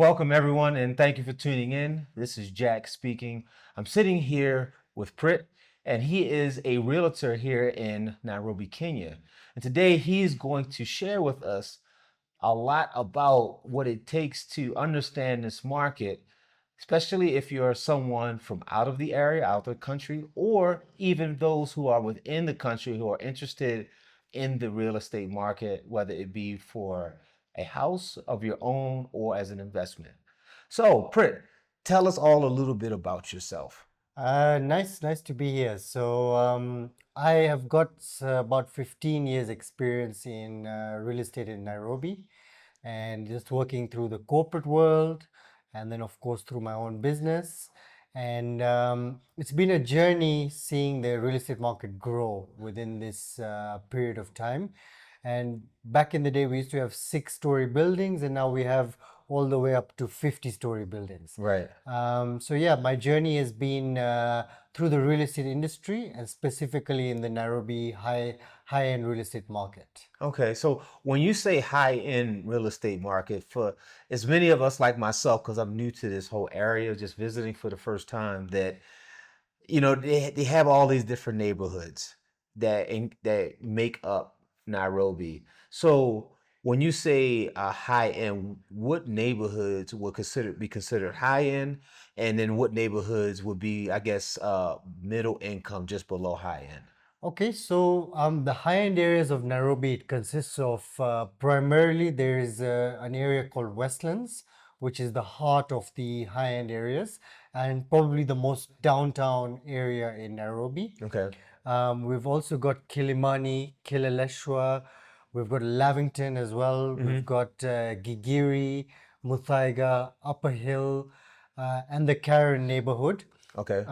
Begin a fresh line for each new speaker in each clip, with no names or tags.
Welcome, everyone, and thank you for tuning in. This is Jack speaking. I'm sitting here with Prit, and he is a realtor here in Nairobi, Kenya. And today he's going to share with us a lot about what it takes to understand this market, especially if you're someone from out of the area, out of the country, or even those who are within the country who are interested in the real estate market, whether it be for a house of your own or as an investment. So, Prit, tell us all a little bit about yourself.
Nice to be here. I have got about 15 years experience in real estate in Nairobi, and just working through the corporate world, and then of course through my own business. And it's been a journey seeing the real estate market grow within this period of time. And back in the day, we used to have 6-story buildings, and now we have all the way up to 50-story buildings.
Right.
My journey has been through the real estate industry, and specifically in the Nairobi high-end real estate market.
Okay, so when you say high-end real estate market, for as many of us like myself, because I'm new to this whole area, just visiting for the first time, that they have all these different neighborhoods that make up Nairobi. So when you say high end, what neighborhoods would be considered high end, and then what neighborhoods would be, I guess, middle income, just below high end?
Okay, the high-end areas of Nairobi, it consists of primarily there is an area called Westlands, which is the heart of the high-end areas and probably the most downtown area in Nairobi.
Okay.
We've also got Kilimani, Kileleshwa, we've got Lavington as well, we've got Gigiri, Muthaiga, Upper Hill, and the Karen neighborhood.
Okay.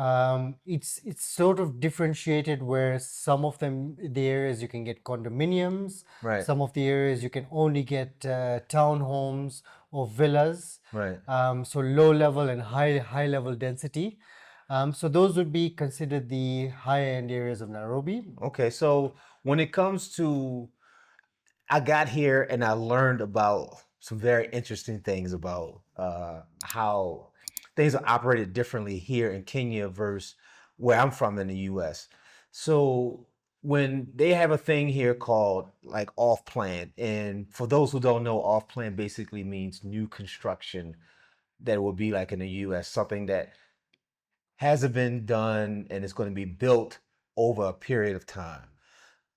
It's sort of differentiated where some of them, the areas you can get condominiums,
Right.
some of the areas you can only get townhomes or villas.
Right.
So low level and high level density. So those would be considered the high end areas of Nairobi.
Okay. So when it comes to, I got here and I learned about some very interesting things about how things are operated differently here in Kenya versus where I'm from in the US. So when they have a thing here called like off plan, and for those who don't know, off plan basically means new construction that would be like in the US, something that hasn't been done and it's going to be built over a period of time.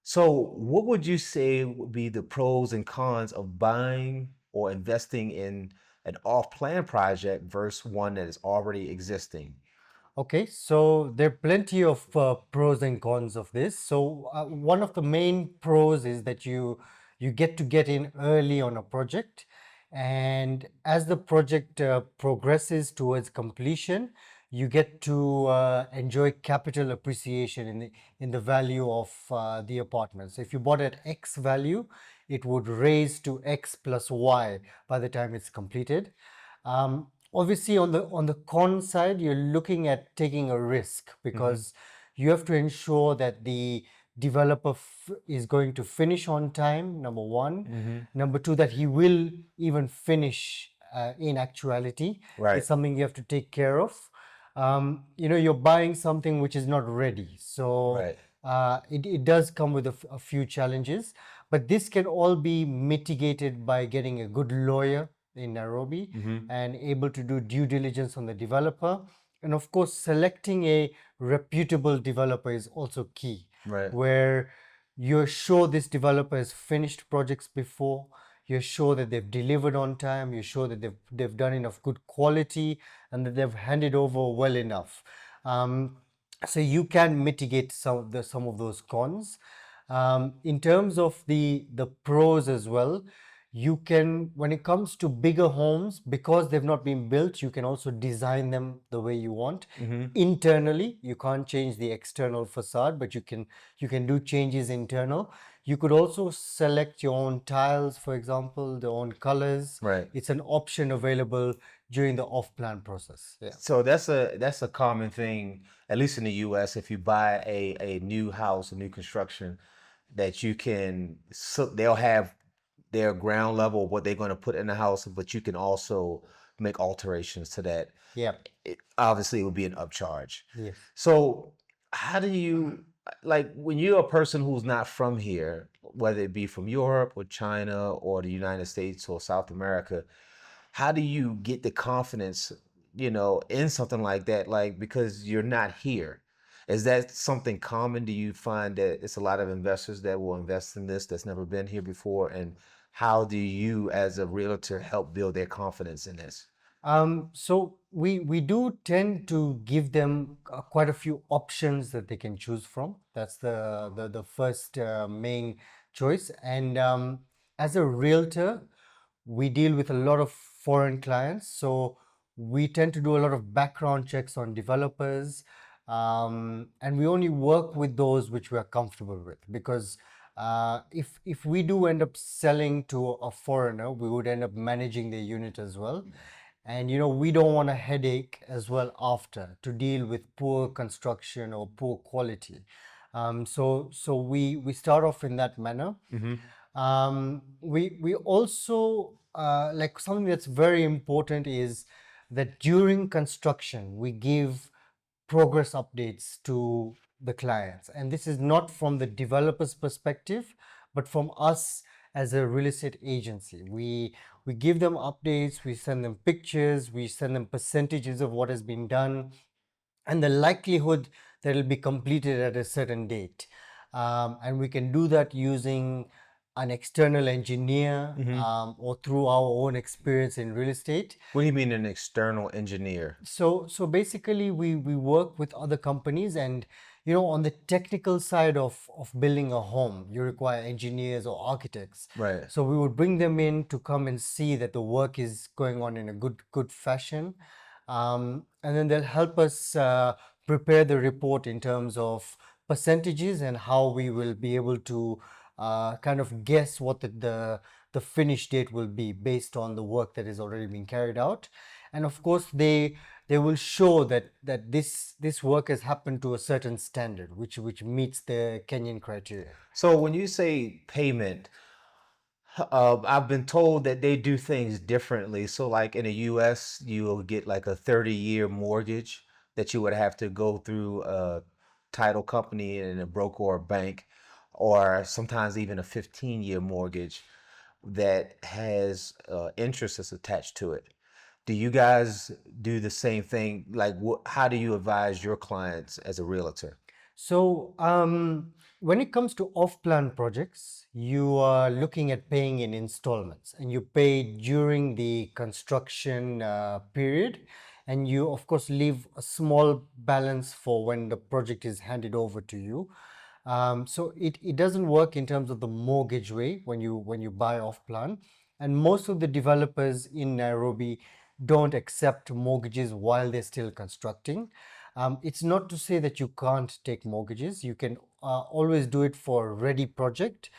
So, what would you say would be the pros and cons of buying or investing in an off-plan project versus one that is already existing?
Okay, so there are plenty of pros and cons of this. One of the main pros is that you get in early on a project, and as the project progresses towards completion, you get to enjoy capital appreciation in the value of the apartment. So if you bought at X value, it would raise to X plus Y by the time it's completed. Obviously, on the con side, you're looking at taking a risk because you have to ensure that the developer is going to finish on time, number one. Number two, that he will even finish in actuality.
Right.
It's something you have to take care of. You're buying something which is not ready. So
Right.
it does come with a few challenges, but this can all be mitigated by getting a good lawyer in Nairobi and able to do due diligence on the developer. And of course, selecting a reputable developer is also key,
Right.
where you're sure this developer has finished projects before, you're sure that they've delivered on time, you're sure that they've done enough good quality and that they've handed over well enough. So you can mitigate some of those cons. In terms of the pros as well, you can, when it comes to bigger homes, because they've not been built, you can also design them the way you want. Internally, you can't change the external facade, but you can do changes internal. You could also select your own tiles, for example, the own colors.
Right.
It's an option available during the off-plan process. Yeah.
So that's a common thing, at least in the US, if you buy a new house, a new construction, that you can, so they'll have their ground level, what they're going to put in the house, but you can also make alterations to that,
Yeah.
obviously it would be an upcharge.
Yes.
So how do you, like, when you're a person who's not from here, whether it be from Europe or China or the United States or South America, how do you get the confidence, in something like that? Like, because you're not here. Is that something common? Do you find that it's a lot of investors that will invest in this that's never been here before? And how do you, as a realtor, help build their confidence in this?
So we do tend to give them quite a few options that they can choose from. That's the first main choice. And as a realtor, we deal with a lot of foreign clients, so we tend to do a lot of background checks on developers, and we only work with those which we are comfortable with, because if we do end up selling to a foreigner, we would end up managing their unit as well. And we don't want a headache as well after to deal with poor construction or poor quality. So we start off in that manner. We also like something that's very important is that during construction we give progress updates to the clients, and this is not from the developer's perspective, but from us as a real estate agency. We give them updates, we send them pictures, we send them percentages of what has been done, and the likelihood that it'll be completed at a certain date. And we can do that using an external engineer, or through our own experience in real estate.
What do you mean an external engineer?
So basically we work with other companies, and on the technical side of building a home, you require engineers or architects.
Right.
So we would bring them in to come and see that the work is going on in a good fashion. And then they'll help us prepare the report in terms of percentages and how we will be able to kind of guess what the finish date will be based on the work that is already being carried out. And of course they will show that this work has happened to a certain standard which meets the Kenyan criteria.
So when you say payment, I've been told that they do things differently. So, like in the US, you'll get like a 30-year mortgage that you would have to go through a title company and a broker or a bank, or sometimes even a 15-year mortgage that has interest that's attached to it. Do you guys do the same thing? Like, how do you advise your clients as a realtor?
So, when it comes to off-plan projects, you are looking at paying in installments, and you pay during the construction period, and you, of course, leave a small balance for when the project is handed over to you. So it doesn't work in terms of the mortgage way when you buy off plan, and most of the developers in Nairobi don't accept mortgages while they're still constructing. It's not to say that you can't take mortgages. You can always do it for a ready project.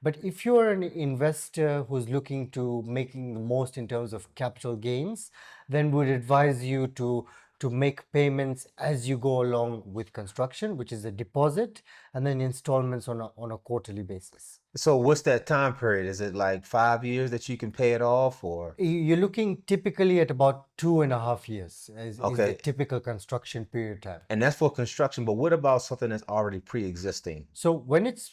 But if you're an investor who's looking to making the most in terms of capital gains, then would advise you to make payments as you go along with construction, which is a deposit, and then installments on a quarterly basis.
So, what's that time period? Is it like 5 years that you can pay it off, or?
You're looking typically at about 2.5 years is the
Okay.
typical construction period time.
And that's for construction, but what about something that's already pre-existing?
So when it's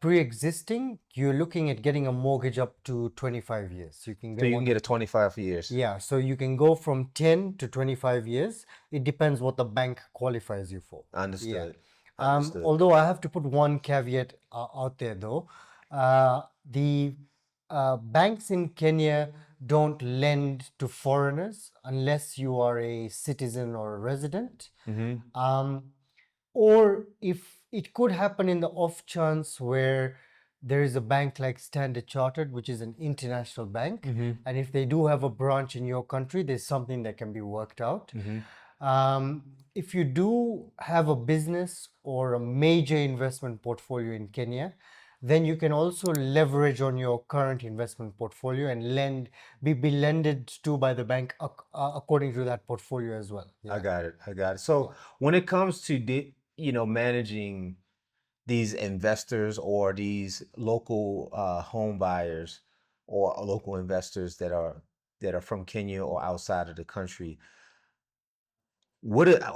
pre-existing, you're looking at getting a mortgage up to 25 years. You can
So
get
you
one.
can get a 25 years.
Yeah, so you can go from 10 to 25 years. It depends what the bank qualifies you for. Yeah.
Understood. Understood.
Although I have to put one caveat out there though. The banks in Kenya don't lend to foreigners unless you are a citizen or a resident. Or if it could happen in the off chance where there is a bank like Standard Chartered, which is an international bank, and if they do have a branch in your country, there's something that can be worked out. If you do have a business or a major investment portfolio in Kenya, then you can also leverage on your current investment portfolio and be lended to by the bank according to that portfolio as well.
I
Yeah.
got it. I got it. So when it comes to managing these investors or these local home buyers or local investors that are that are from Kenya or outside of the country,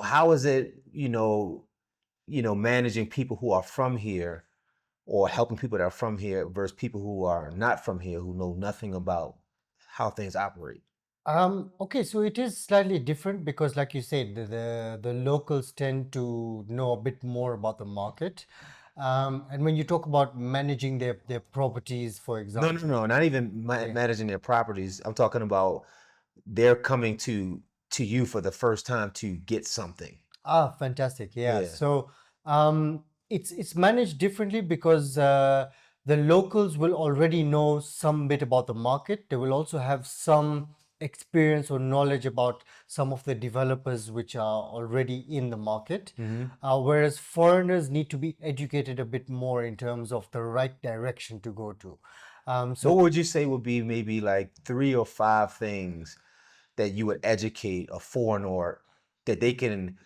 how is it, managing people who are from here or helping people that are from here versus people who are not from here who know nothing about how things operate?
Okay, so it is slightly different because, like you said, the locals tend to know a bit more about the market. And when you talk about managing their properties, for
No,
example,
no, no, not even
yeah.
managing their properties. I'm talking about they're coming to you for the first time to get something.
Ah, fantastic. Yeah.
Yeah.
So it's managed differently because the locals will already know some bit about the market. They will also have some experience or knowledge about some of the developers which are already in the market. Whereas foreigners need to be educated a bit more in terms of the right direction to go to.
What
So
would you say would be maybe like 3 or 5 things that you would educate a foreigner that they can,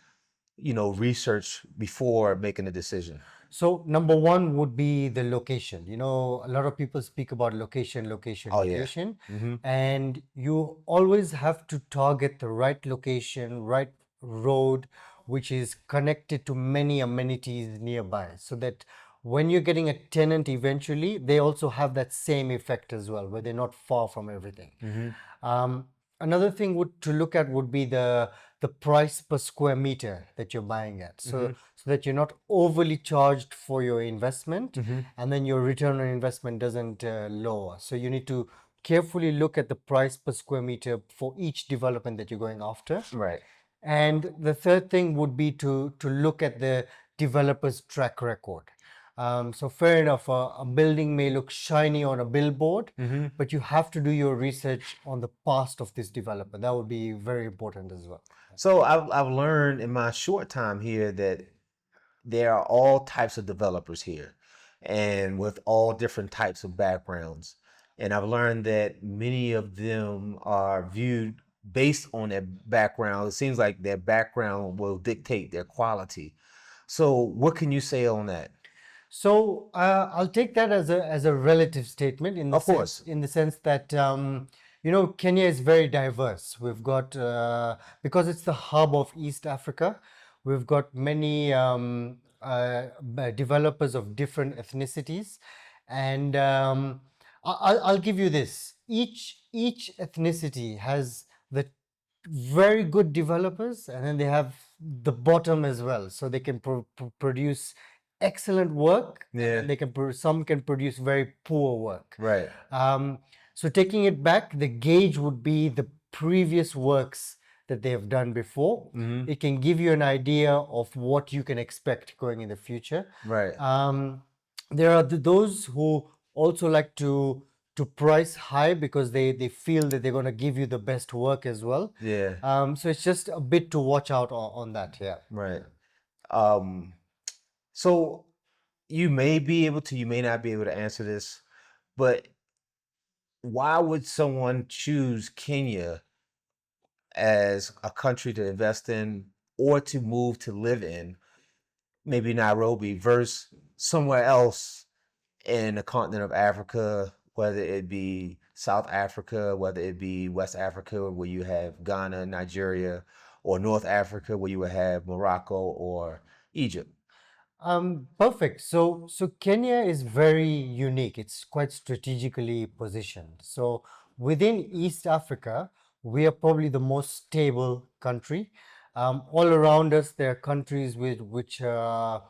research before making a decision?
So number one would be the location. You know, a lot of people speak about location, location,
Oh yeah.
location,
Mm-hmm.
and you always have to target the right location, right road, which is connected to many amenities nearby, so that when you're getting a tenant eventually, they also have that same effect as well, where they're not far from everything.
Mm-hmm.
Um, Another thing to look at would be the price per square meter that you're buying at,
Mm-hmm.
so that you're not overly charged for your investment,
Mm-hmm.
and then your return on investment doesn't lower. So you need to carefully look at the price per square meter for each development that you're going after.
Right.
And the third thing would be to look at the developer's track record. So fair enough, a building may look shiny on a billboard,
Mm-hmm.
but you have to do your research on the past of this developer. That would be very important as well.
So I've learned in my short time here that there are all types of developers here and with all different types of backgrounds. And I've learned that many of them are viewed based on their background. It seems like their background will dictate their quality. So, what can you say on that?
So I'll take that as a relative statement
Of course.
in the sense that you know, Kenya is very diverse. We've got because it's the hub of East Africa. We've got many developers of different ethnicities, and I'll give you this. Each ethnicity has the very good developers, and then they have the bottom as well, so they can produce excellent work, and
Yeah.
then they can some can produce very poor work.
Right.
So taking it back, the gauge would be the previous works that they have done before.
Mm-hmm.
It can give you an idea of what you can expect going in the future.
Right.
There are those who also like to price high because they feel that they're going to give you the best work as well.
Yeah.
So it's just a bit to watch out on that. Yeah.
Right. Um, so you may be able to, you may not be able to answer this, but why would someone choose Kenya as a country to invest in or to move to live in, maybe Nairobi versus somewhere else in the continent of Africa, whether it be South Africa, whether it be West Africa, where you have Ghana, Nigeria, or North Africa, where you would have Morocco or Egypt?
Perfect. So Kenya is very unique. It's quite strategically positioned. So within East Africa, we are probably the most stable country. All around us, there are countries which are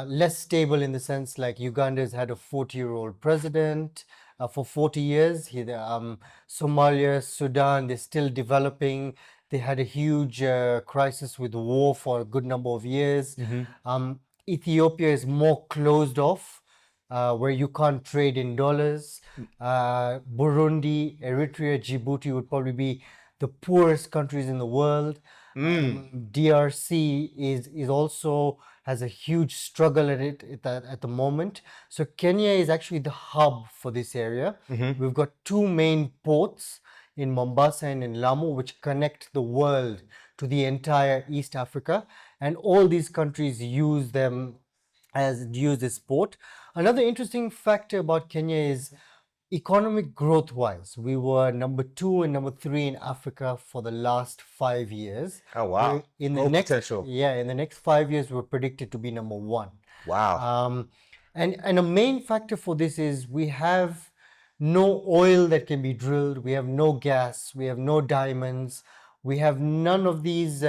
less stable in the sense like Uganda has had a 40-year-old president for 40 years. Somalia, Sudan, they're still developing. They had a huge crisis with war for a good number of years. Ethiopia is more closed off, where you can't trade in dollars. Burundi, Eritrea, Djibouti would probably be the poorest countries in the world. DRC is also has a huge struggle at the moment. So Kenya is actually the hub for this area. We've got two main ports in Mombasa and in Lamu, which connect the world to the entire East Africa, and all these countries use this port. Another interesting factor about Kenya is Economic growth wise, we were number 2 and number 3 in Africa for the last 5 years.
Oh
We're
wow,
in the
growth
next,
potential.
yeah, in the next 5 years, we're predicted to be number 1.
Wow.
Um, and a main factor for this is we have no oil that can be drilled, we have no gas, we have no diamonds, we have none of these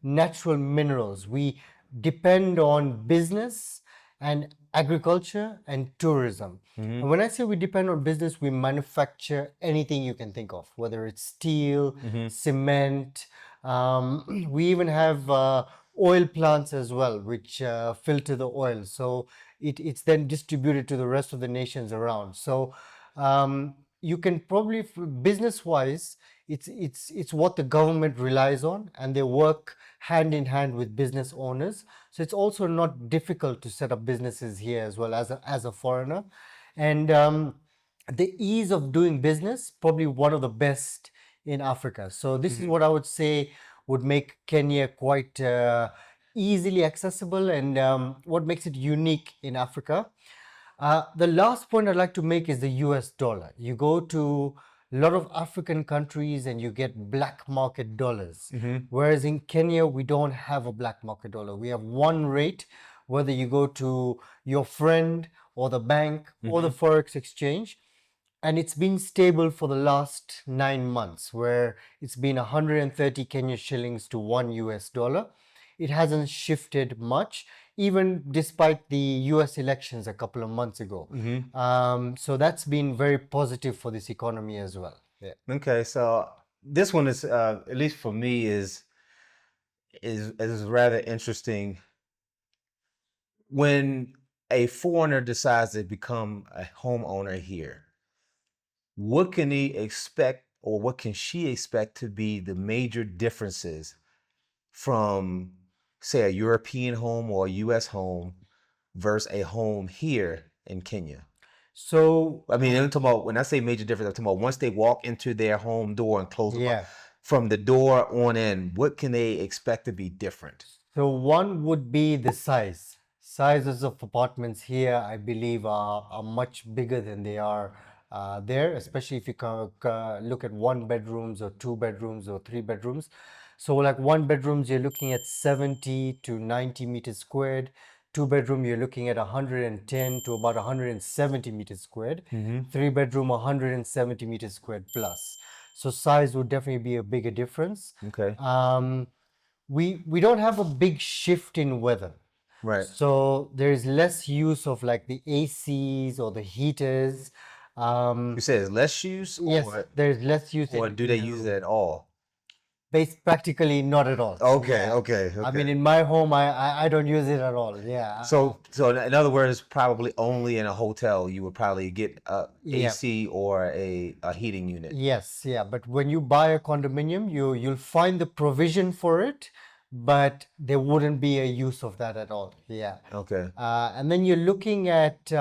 natural minerals. We depend on business and agriculture and tourism. And when I say we depend on business, we manufacture anything you can think of, whether it's steel, cement. We even have oil plants as well, which filter the oil. So it's then distributed to the rest of the nations around. So you can probably, business wise, it's what the government relies on, and they work hand in hand with business owners. So it's also not difficult to set up businesses here as well as a foreigner. And the ease of doing business, probably one of the best in Africa. So this is what I would say would make Kenya quite easily accessible, and what makes it unique in Africa. The last point I'd like to make is the US dollar. You go to a lot of African countries and you get black market dollars. Whereas in Kenya, we don't have a black market dollar. We have one rate, whether you go to your friend or the bank or the Forex exchange. And it's been stable for the last 9 months, where it's been 130 Kenya shillings to one US dollar. It hasn't shifted much, even despite the US elections a couple of months ago. So that's been very positive for this economy as well. Yeah.
Okay, so this one is at least for me is rather interesting. When a foreigner decides to become a homeowner here, what can he expect or what can she expect to be the major differences from, say, a European home or a US home versus a home here in Kenya?
So,
I mean, I'm talking about, when I say major difference, I'm talking about once they walk into their home door and close them up,
yeah.
from the door on in, what can they expect to be different?
So one would be the size. Sizes of apartments here, I believe, are much bigger than they are there, especially if you look at one bedrooms or two bedrooms or three bedrooms. So like one bedrooms, you're looking at 70 to 90 meters squared. Two bedroom, you're looking at 110 to about 170 meters squared. Three bedroom, 170 meters squared plus. So size would definitely be a bigger difference.
Okay.
We don't have a big shift in weather.
Right.
So there is less use of like the ACs or the heaters.
You said it's less use,
Yes, there is less use
or do they
in a
use
room.
it at all?
Practically not at all.
Okay,
Yeah.
okay,
I mean,
okay.
in my home, I don't use it at all. Yeah.
So in other words, probably only in a hotel you would probably get a
Yeah.
AC or a heating unit.
Yes, yeah, but when you buy a condominium, you'll find the provision for it, but there wouldn't be a use of that at all. Yeah.
Okay.
And then you're looking at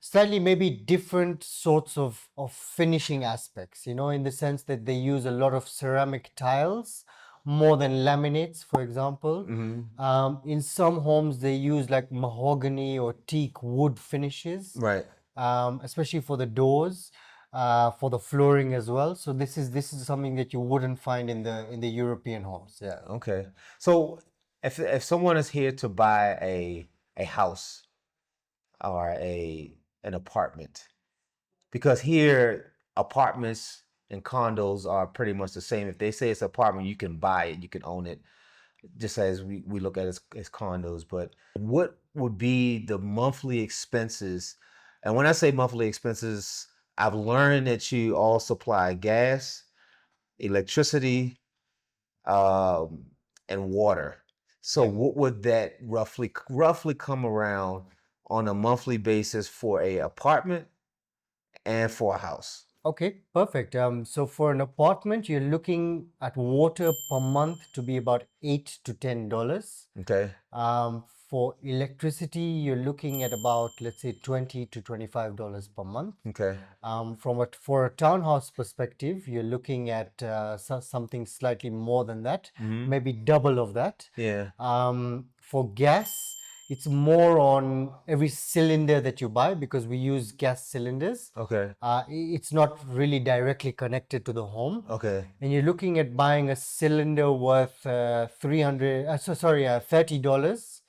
slightly maybe different sorts of finishing aspects, in the sense that they use a lot of ceramic tiles more than laminates, for example. In some homes, they use like mahogany or teak wood finishes,
Right.
especially for the doors, for the flooring as well. So this is something that you wouldn't find in the European homes. Yeah.
Okay. So if someone is here to buy a house or an apartment, because here apartments and condos are pretty much the same. If they say it's an apartment, you can buy it, you can own it, just as we look at it as condos. But what would be the monthly expenses? And when I say monthly expenses, I've learned that you all supply gas, electricity, um, and water. So
Yeah.
what would that roughly come around on a monthly basis for a apartment and for a house?
Okay, perfect. So for an apartment, you're looking at water per month to be about $8 to $10.
Okay.
For electricity, you're looking at about, let's say, $20 to $25 per month.
Okay.
For a townhouse perspective, you're looking at something slightly more than that, maybe double of that.
Yeah.
For gas, It's more on every cylinder that you buy, because we use gas cylinders.
Okay.
It's not really directly connected to the home.
Okay.
And you're looking at buying a cylinder worth $30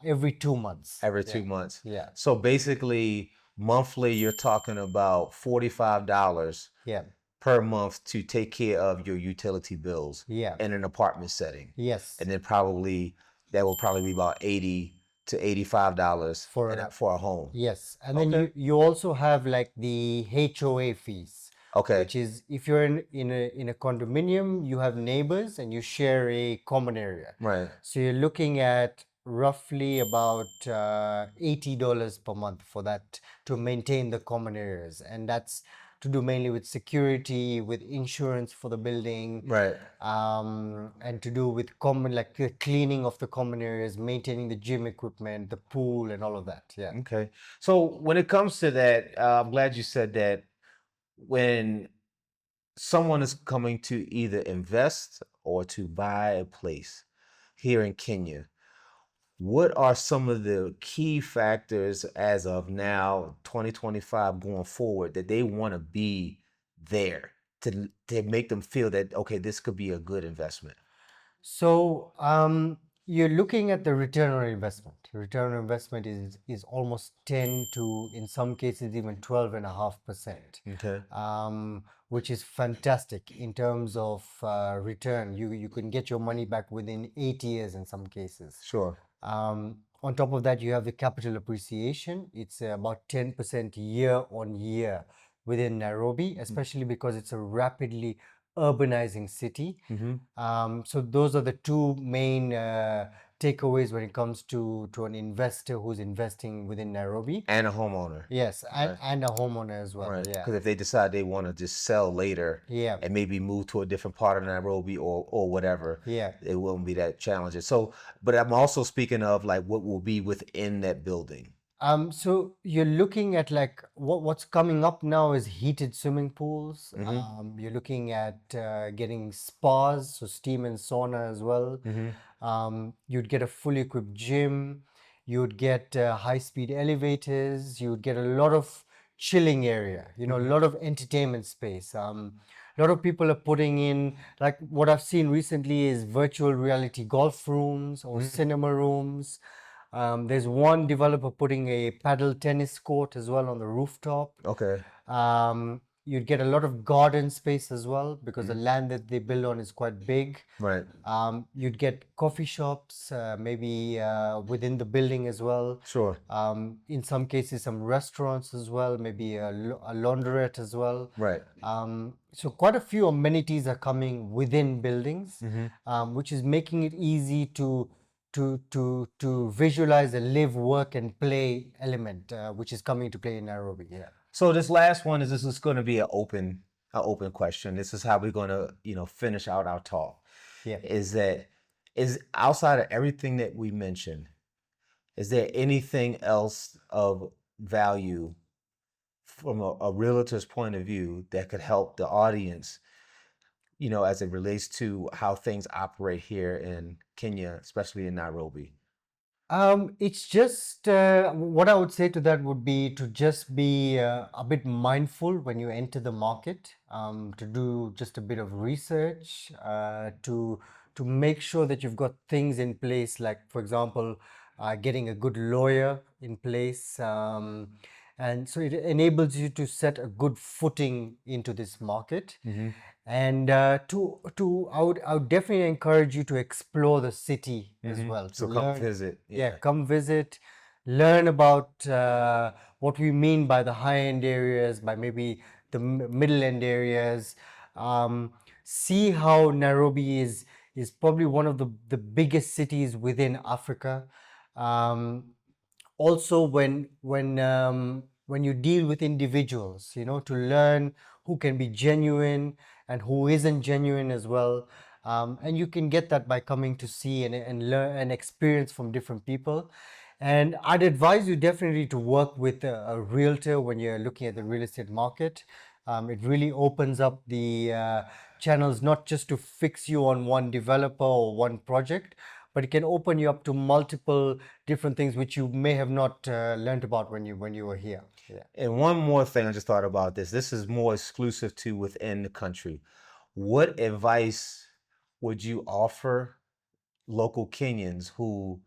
every 2 months.
Every
Yeah.
2 months.
Yeah.
So basically, monthly, you're talking about $45
Yeah.
per month to take care of your utility bills
Yeah.
in an apartment setting.
Yes.
And then probably that will probably be about $80 to $85
For
for a home.
Yes, and then
Okay.
you also have like the HOA fees,
Okay.
which is if you're in a condominium, you have neighbors and you share a common area.
Right.
So you're looking at roughly about $80 per month for that, to maintain the common areas, and that's to do mainly with security, with insurance for the building,
Right.
and to do with common, like the cleaning of the common areas, maintaining the gym equipment, the pool, and all of that. Yeah.
Okay. So when it comes to that, I'm glad you said that when someone is coming to either invest or to buy a place here in Kenya, what are some of the key factors as of now, 2025 going forward, that they want to be there to make them feel that, okay, this could be a good investment?
So you're looking at the return on investment. Return on investment is almost 10 to, in some cases, even 12.5%,
Okay.
which is fantastic in terms of return. You can get your money back within 8 years in some cases.
Sure.
On top of that, you have the capital appreciation. It's about 10% year on year within Nairobi, especially because it's a rapidly urbanizing city. So those are the two main takeaways when it comes to an investor who's investing within Nairobi.
And a homeowner.
Yes, and,
Right.
and a homeowner as well.
Right.
Yeah.
Because if they decide they want to just sell later
Yeah.
and maybe move to a different part of Nairobi or whatever,
Yeah.
it won't be that challenging. So, but I'm also speaking of like what will be within that building.
So you're looking at like what's coming up now is heated swimming pools. You're looking at getting spas, so steam and sauna as well. You'd get a fully equipped gym. You'd get high-speed elevators. You'd get a lot of chilling area. A lot of entertainment space. A lot of people are putting in, like what I've seen recently is virtual reality golf rooms or cinema rooms. There's one developer putting a paddle tennis court as well on the rooftop.
Okay.
You'd get a lot of garden space as well, because the land that they build on is quite big.
Right.
You'd get coffee shops, maybe within the building as well.
Sure.
In some cases, some restaurants as well, maybe a laundrette as well.
Right.
So quite a few amenities are coming within buildings, which is making it easy to visualize the live, work, and play element, which is coming to play in Nairobi. Yeah.
So this last one is this is going to be an open question. This is how we're going to finish out our talk.
Yeah.
Is outside of everything that we mentioned, is there anything else of value from a realtor's point of view that could help the audience, as it relates to how things operate here in Kenya, especially in Nairobi?
It's just what I would say to that would be to just be a bit mindful when you enter the market, to do just a bit of research, to make sure that you've got things in place, like for example, getting a good lawyer in place, and so it enables you to set a good footing into this market. And I would definitely encourage you to explore the city as well.
So
To
come
learn,
visit.
yeah, come visit, learn about what we mean by the high-end areas, by maybe the middle-end areas. See how Nairobi is probably one of the biggest cities within Africa. Also, when you deal with individuals, to learn who can be genuine and who isn't genuine as well. And you can get that by coming to see and learn and experience from different people. And I'd advise you definitely to work with a realtor when you're looking at the real estate market. It really opens up the channels, not just to fix you on one developer or one project, but it can open you up to multiple different things which you may have not learned about when you were here. Yeah.
And one more thing I just thought about this. This is more exclusive to within the country. What advice would you offer local Kenyans who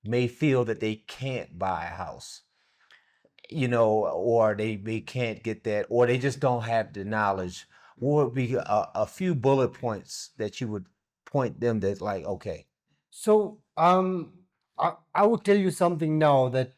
may feel that they can't buy a house, or they can't get that, or they just don't have the knowledge? What would be a few bullet points that you would point them that, like, okay.
So I would tell you something now that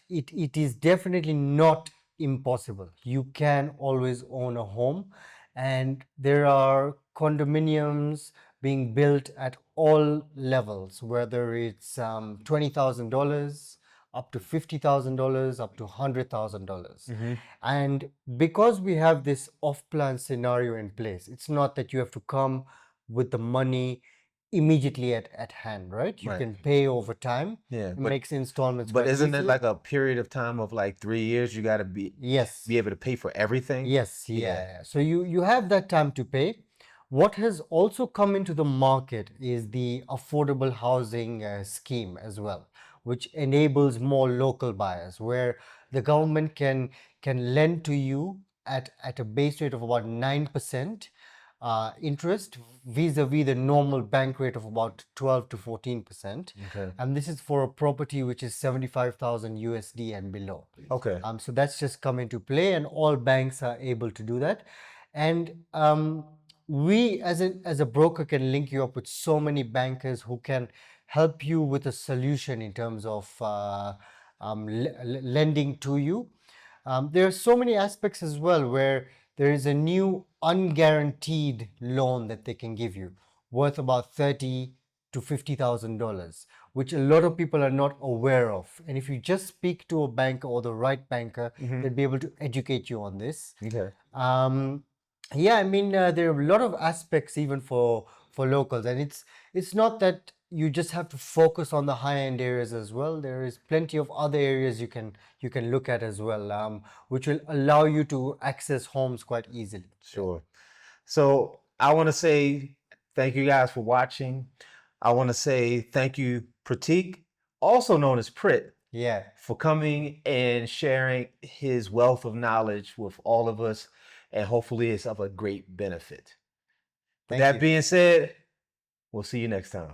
it is definitely not impossible. You can always own a home, and there are condominiums being built at all levels, whether it's $20,000 up to $50,000 up to $100,000. And because we have this off-plan scenario in place, it's not that you have to come with the money immediately at hand, right? You
Right.
can pay over time.
Yeah,
It
but
makes installments
but
quite
isn't it
easily.
like a period of time of like 3 years? You got to be
Yes.
able to pay for everything.
Yes, yeah. So you have that time to pay. What has also come into the market is the affordable housing scheme as well, which enables more local buyers, where the government can lend to you at a base rate of about 9% interest, vis-a-vis the normal bank rate of about 12 to 14%.
Okay.
And this is for a property which is 75,000 USD and below.
Okay.
So that's just come into play, and all banks are able to do that. And we, as a broker, can link you up with so many bankers who can help you with a solution in terms of lending to you. There are so many aspects as well where there is a new unguaranteed loan that they can give you, worth about $30,000 to $50,000, which a lot of people are not aware of. And if you just speak to a banker or the right banker, they'll be able to educate you on this.
Okay.
Yeah, I mean, there are a lot of aspects even for locals, and it's not that you just have to focus on the high end areas as well. There is plenty of other areas you can look at as well, which will allow you to access homes quite easily.
Sure. So I want to say thank you guys for watching. I want to say thank you, Pratik, also known as Prit,
Yeah.
for coming and sharing his wealth of knowledge with all of us, and hopefully it's of a great benefit. With
Thank
that
you.
being said, we'll see you next time.